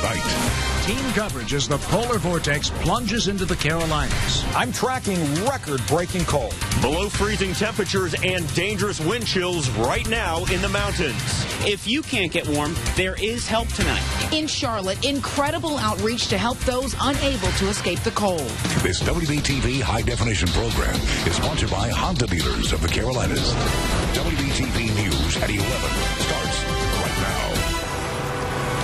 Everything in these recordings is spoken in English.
night. Team coverage as the polar vortex plunges into the Carolinas. I'm tracking record-breaking cold. Below freezing temperatures and dangerous wind chills right now in the mountains. If you can't get warm, there is help tonight. In Charlotte, incredible outreach to help those unable to escape the cold. This WBTV high-definition program is sponsored by Honda Dealers of the Carolinas. WBTV News at 11 starts right now.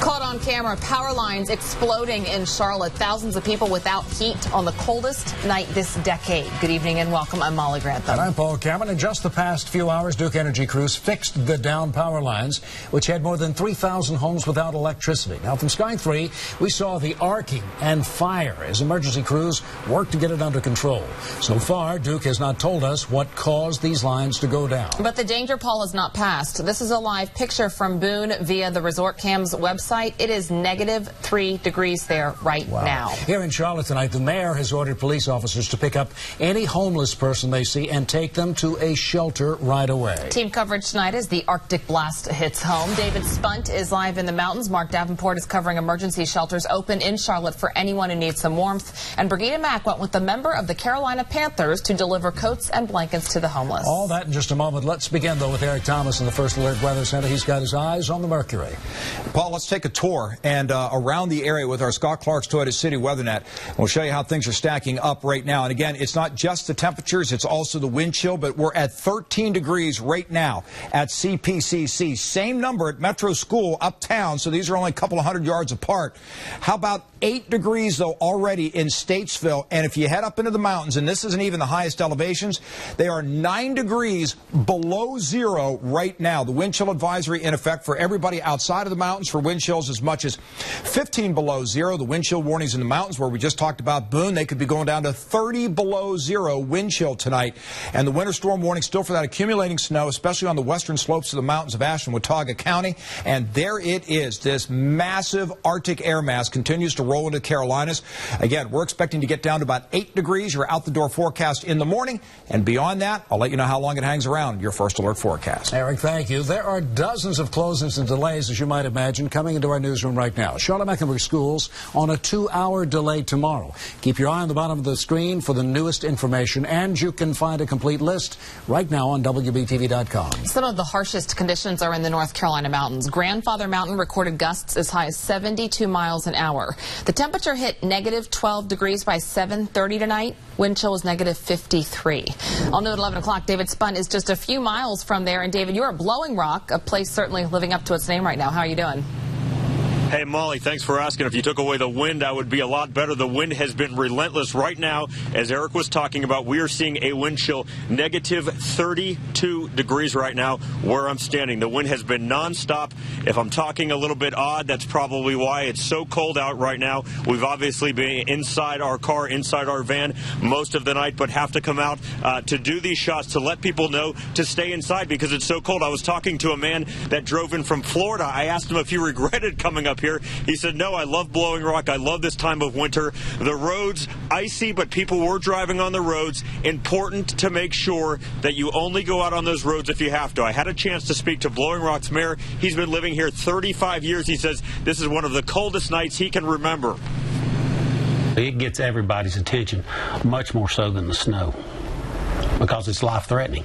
Caught on camera, power lines exploding in Charlotte. Thousands of people without heat on the coldest night this decade. Good evening and welcome. I'm Molly Grantham. And I'm Paul Cameron. In just the past few hours, Duke Energy crews fixed the down power lines, which had more than 3,000 homes without electricity. Now, from Sky 3, we saw the arcing and fire as emergency crews worked to get it under control. So far, Duke has not told us what caused these lines to go down. But the danger pall has not passed. This is a live picture from Boone via the Resort Cam's website. It is -3 degrees there right now. Here in Charlotte tonight, the mayor has ordered police officers to pick up any homeless person they see and take them to a shelter right away. Team coverage tonight as the Arctic blast hits home. David Spunt is live in the mountains. Mark Davenport is covering emergency shelters open in Charlotte for anyone who needs some warmth. And Brigida Mack went with a member of the Carolina Panthers to deliver coats and blankets to the homeless. All that in just a moment. Let's begin, though, with Eric Thomas in the First Alert Weather Center. He's got his eyes on the mercury. Paul, let's take a tour and around the area with our Scott Clark's Toyota City WeatherNet. We'll show you how things are stacking up right now. And again, it's not just the temperatures, it's also the wind chill, but we're at 13 degrees right now at CPCC. Same number at Metro School uptown, so these are only a couple of hundred yards apart. How about 8 degrees, though, already in Statesville? And if you head up into the mountains, and this isn't even the highest elevations, they are 9 degrees below zero right now. The wind chill advisory in effect for everybody outside of the mountains for wind chills as much as 15 below zero. The wind chill warnings in the mountains where we just talked about Boone, they could be going down to 30 below zero wind chill tonight. And the winter storm warning still for that accumulating snow, especially on the western slopes of the mountains of Ashland, Watauga County. And there it is. This massive Arctic air mass continues to roll into the Carolinas. Again, we're expecting to get down to about 8 degrees. Your out-the-door forecast in the morning. And beyond that, I'll let you know how long it hangs around your First Alert forecast. Eric, thank you. There are dozens of closings and delays, as you might imagine, coming into our newsroom right now. Charlotte-Mecklenburg schools on a 2-hour delay tomorrow. Keep your eye on the bottom of the screen for the newest information, and you can find a complete list right now on WBTV.com. Some of the harshest conditions are in the North Carolina mountains. Grandfather Mountain recorded gusts as high as 72 miles an hour. The temperature hit -12 degrees by 7:30 tonight. Wind chill was -53. I'll note at 11 o'clock, David Spunt is just a few miles from there. And David, you're at Blowing Rock, a place certainly living up to its name right now. How are you doing? Hey, Molly, thanks for asking. If you took away the wind, I would be a lot better. The wind has been relentless right now. As Eric was talking about, we are seeing a wind chill -32 degrees right now where I'm standing. The wind has been nonstop. If I'm talking a little bit odd, that's probably why. It's so cold out right now. We've obviously been inside our car, inside our van most of the night, but have to come out to do these shots to let people know to stay inside because it's so cold. I was talking to a man that drove in from Florida. I asked him if he regretted coming up here. He said, no, I love Blowing Rock. I love this time of winter. The roads, icy, but people were driving on the roads. Important to make sure that you only go out on those roads if you have to. I had a chance to speak to Blowing Rock's mayor. He's been living here 35 years. He says this is one of the coldest nights he can remember. It gets everybody's attention, much more so than the snow, because it's life-threatening.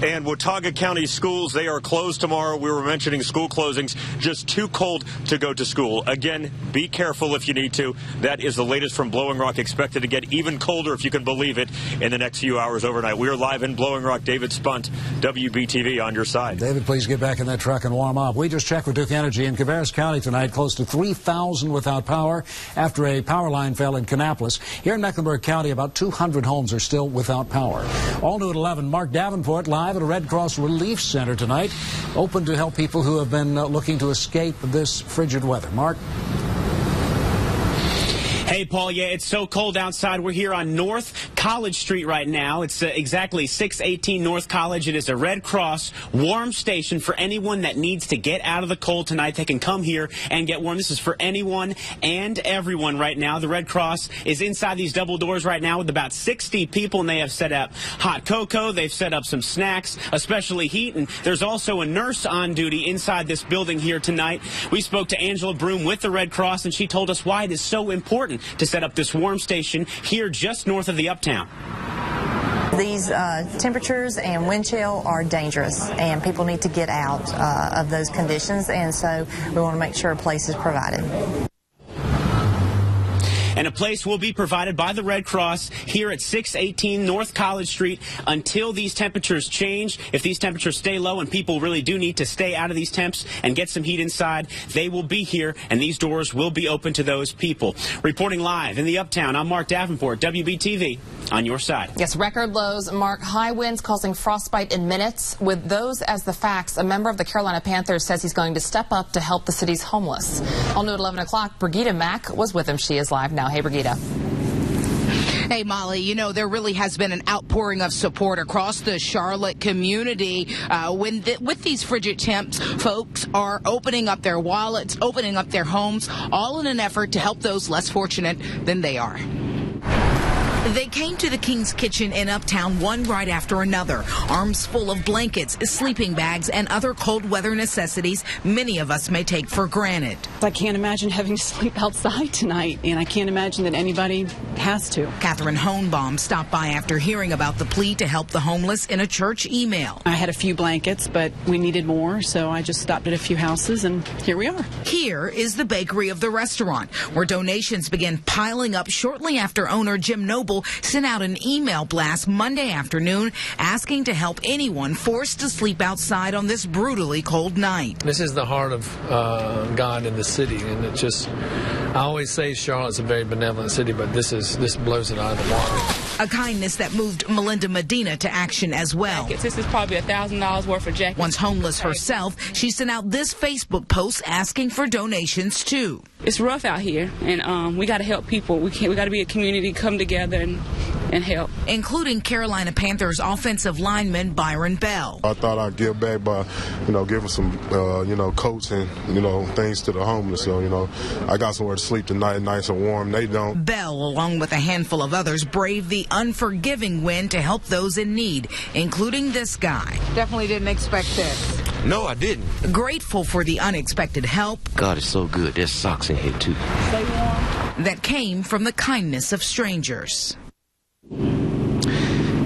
And Watauga County schools, they are closed tomorrow. We were mentioning school closings, just too cold to go to school. Again, be careful if you need to. That is the latest from Blowing Rock, expected to get even colder, if you can believe it, in the next few hours overnight. We are live in Blowing Rock. David Spunt, WBTV, on your side. David, please get back in that truck and warm up. We just checked with Duke Energy in Cabarrus County tonight, close to 3,000 without power after a power line fell in Kannapolis. Here in Mecklenburg County, about 200 homes are still without power. All new at 11, Mark Davenport live at a Red Cross Relief Center tonight, open to help people who have been looking to escape this frigid weather. Mark? Hey, Paul, yeah, it's so cold outside. We're here on North College Street right now. It's exactly 618 North College. It is a Red Cross warm station for anyone that needs to get out of the cold tonight. They can come here and get warm. This is for anyone and everyone right now. The Red Cross is inside these double doors right now with about 60 people, and they have set up hot cocoa. They've set up some snacks, especially heat, and there's also a nurse on duty inside this building here tonight. We spoke to Angela Broom with the Red Cross, and she told us why it is so important to set up this warm station here just north of the Uptown. These temperatures and wind chill are dangerous, and people need to get out of those conditions, and so we want to make sure a place is provided. And a place will be provided by the Red Cross here at 618 North College Street until these temperatures change. If these temperatures stay low and people really do need to stay out of these temps and get some heat inside, they will be here, and these doors will be open to those people. Reporting live in the Uptown, I'm Mark Davenport, WBTV, on your side. Yes, record lows mark high winds causing frostbite in minutes. With those as the facts, a member of the Carolina Panthers says he's going to step up to help the city's homeless. All new at 11 o'clock, Brigida Mack was with him. She is live now. Hey, Brigida. Hey, Molly, you know, there really has been an outpouring of support across the Charlotte community. With these frigid temps, folks are opening up their wallets, opening up their homes, all in an effort to help those less fortunate than they are. They came to the King's Kitchen in Uptown one right after another, arms full of blankets, sleeping bags, and other cold weather necessities many of us may take for granted. I can't imagine having to sleep outside tonight, and I can't imagine that anybody has to. Catherine Hohenbaum stopped by after hearing about the plea to help the homeless in a church email. I had a few blankets, but we needed more, so I just stopped at a few houses, and here we are. Here is the bakery of the restaurant, where donations began piling up shortly after owner Jim Noble sent out an email blast Monday afternoon asking to help anyone forced to sleep outside on this brutally cold night. This is the heart of God in the city, and it just, I always say Charlotte's a very benevolent city, but this blows it out of the water. A kindness that moved Melinda Medina to action as well. This is probably $1,000 worth of jackets. Once homeless herself, she sent out this Facebook post asking for donations too. It's rough out here, and we got to help people. We got to be a community, come together and help. Including Carolina Panthers offensive lineman Byron Bell. I thought I'd give back by, giving some, coats and, things to the homeless. So, I got somewhere to sleep tonight, nice and warm. They don't. Bell, along with a handful of others, braved the unforgiving wind to help those in need, including this guy. Definitely didn't expect this. No, I didn't. Grateful for the unexpected help. God is so good. There's socks in here, too. Stay warm. That came from the kindness of strangers.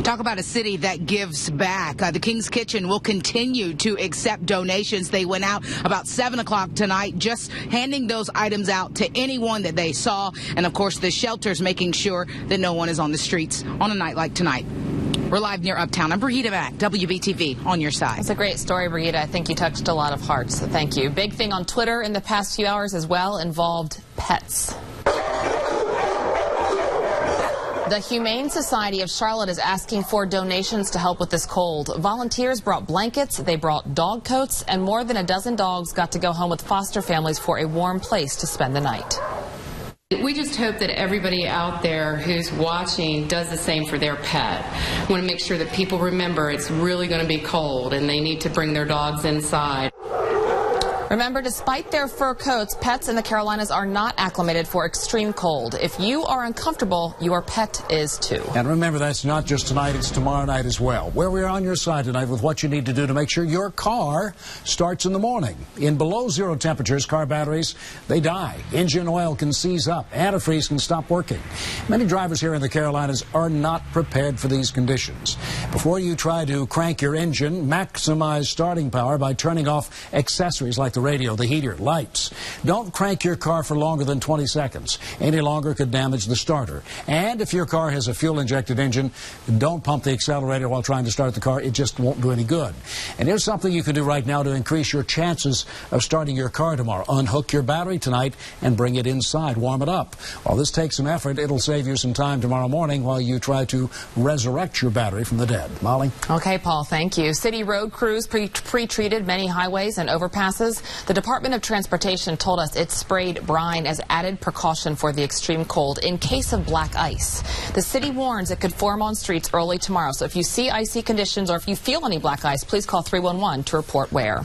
Talk about a city that gives back. The King's Kitchen will continue to accept donations. They went out about 7 o'clock tonight, just handing those items out to anyone that they saw. And, of course, the shelters making sure that no one is on the streets on a night like tonight. We're live near Uptown. I'm Brigida Mack, WBTV, on your side. It's a great story, Brigida. I think you touched a lot of hearts, so thank you. Big thing on Twitter in the past few hours as well involved pets. The Humane Society of Charlotte is asking for donations to help with this cold. Volunteers brought blankets, they brought dog coats, and more than a dozen dogs got to go home with foster families for a warm place to spend the night. We just hope that everybody out there who's watching does the same for their pet. We want to make sure that people remember it's really going to be cold and they need to bring their dogs inside. Remember, despite their fur coats, pets in the Carolinas are not acclimated for extreme cold. If you are uncomfortable, your pet is too. And remember, that's not just tonight, it's tomorrow night as well. Where we're on your side tonight with what you need to do to make sure your car starts in the morning. In below zero temperatures, car batteries, they die. Engine oil can seize up. Antifreeze can stop working. Many drivers here in the Carolinas are not prepared for these conditions. Before you try to crank your engine, maximize starting power by turning off accessories like the radio, the heater, lights. Don't crank your car for longer than 20 seconds. Any longer could damage the starter. And if your car has a fuel-injected engine, don't pump the accelerator while trying to start the car. It just won't do any good. And here's something you can do right now to increase your chances of starting your car tomorrow. Unhook your battery tonight and bring it inside. Warm it up. While this takes some effort, it'll save you some time tomorrow morning while you try to resurrect your battery from the dead. Molly? Okay, Paul, thank you. City road crews pre-treated many highways and overpasses. The Department of Transportation told us it sprayed brine as added precaution for the extreme cold in case of black ice. The city warns it could form on streets early tomorrow. So if you see icy conditions or if you feel any black ice, please call 311 to report where.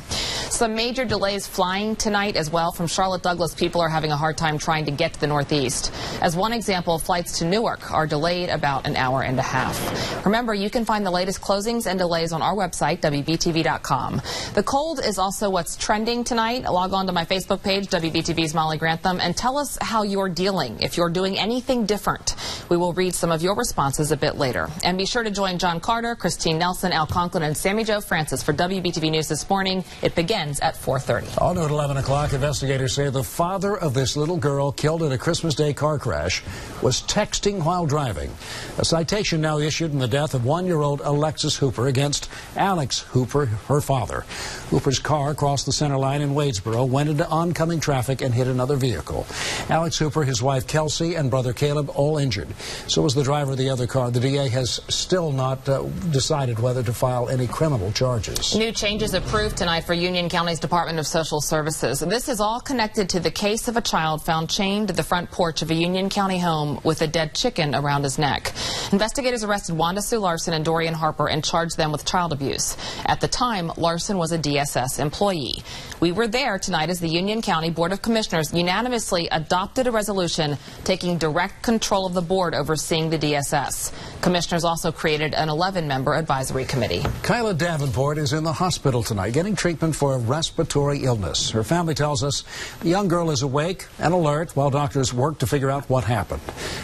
Some major delays flying tonight as well. From Charlotte Douglas, people are having a hard time trying to get to the Northeast. As one example, flights to Newark are delayed about an hour and a half. Remember, you can find the latest closings and delays on our website, WBTV.com. The cold is also what's trending tonight. Log on to my Facebook page, WBTV's Molly Grantham, and tell us how you're dealing. If you're doing anything different, we will read some of your responses a bit later. And be sure to join John Carter, Christine Nelson, Al Conklin, and Sammy Jo Francis for WBTV News this morning. It begins at 4:30. On at 11 o'clock, investigators say the father of this little girl killed in a Christmas Day car crash was texting while driving. A citation now issued in the death of 1-year-old Alexis Hooper against Alex Hooper, her father. Hooper's car crossed the center line in Wadesboro, went into oncoming traffic, and hit another vehicle. Alex Hooper, his wife Kelsey, and brother Caleb all injured. So was the driver of the other car. The DA has still not decided whether to file any criminal charges. New changes approved tonight for Union County's Department of Social Services. This is all connected to the case of a child found chained to the front porch of a Union County home with a dead chicken around his neck. Investigators arrested Wanda Sue Larson and Dorian Harper and charged them with child abuse. At the time, Larson was a DSS employee. We were there tonight as the Union County Board of Commissioners unanimously adopted a resolution taking direct control of the board overseeing the DSS. Commissioners also created an 11-member advisory committee. Kyla Davenport is in the hospital tonight getting treatment for a respiratory illness. Her family tells us the young girl is awake and alert while doctors work to figure out what happened.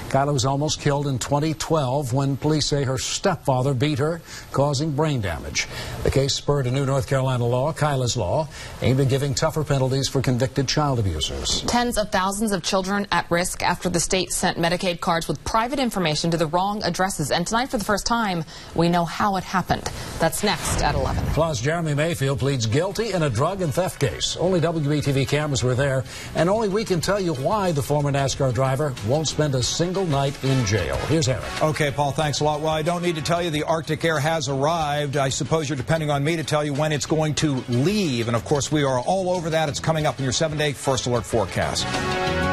Kyla was almost killed in 2012 when police say her stepfather beat her, causing brain damage. The case spurred a new North Carolina law, Kyla's Law, aimed at giving tougher penalties for convicted child abusers. Tens of thousands of children at risk after the state sent Medicaid cards with private information to the wrong addresses. And tonight, for the first time, we know how it happened. That's next at 11. Plus, Jeremy Mayfield pleads guilty in a drug and theft case. Only WBTV cameras were there, and only we can tell you why the former NASCAR driver won't spend a single night in jail. Here's Eric. Okay, Paul, thanks a lot. Well, I don't need to tell you the Arctic air has arrived. I suppose you're depending on me to tell you when it's going to leave. And, of course, we are all over that. It's coming up in your 7-day First Alert forecast.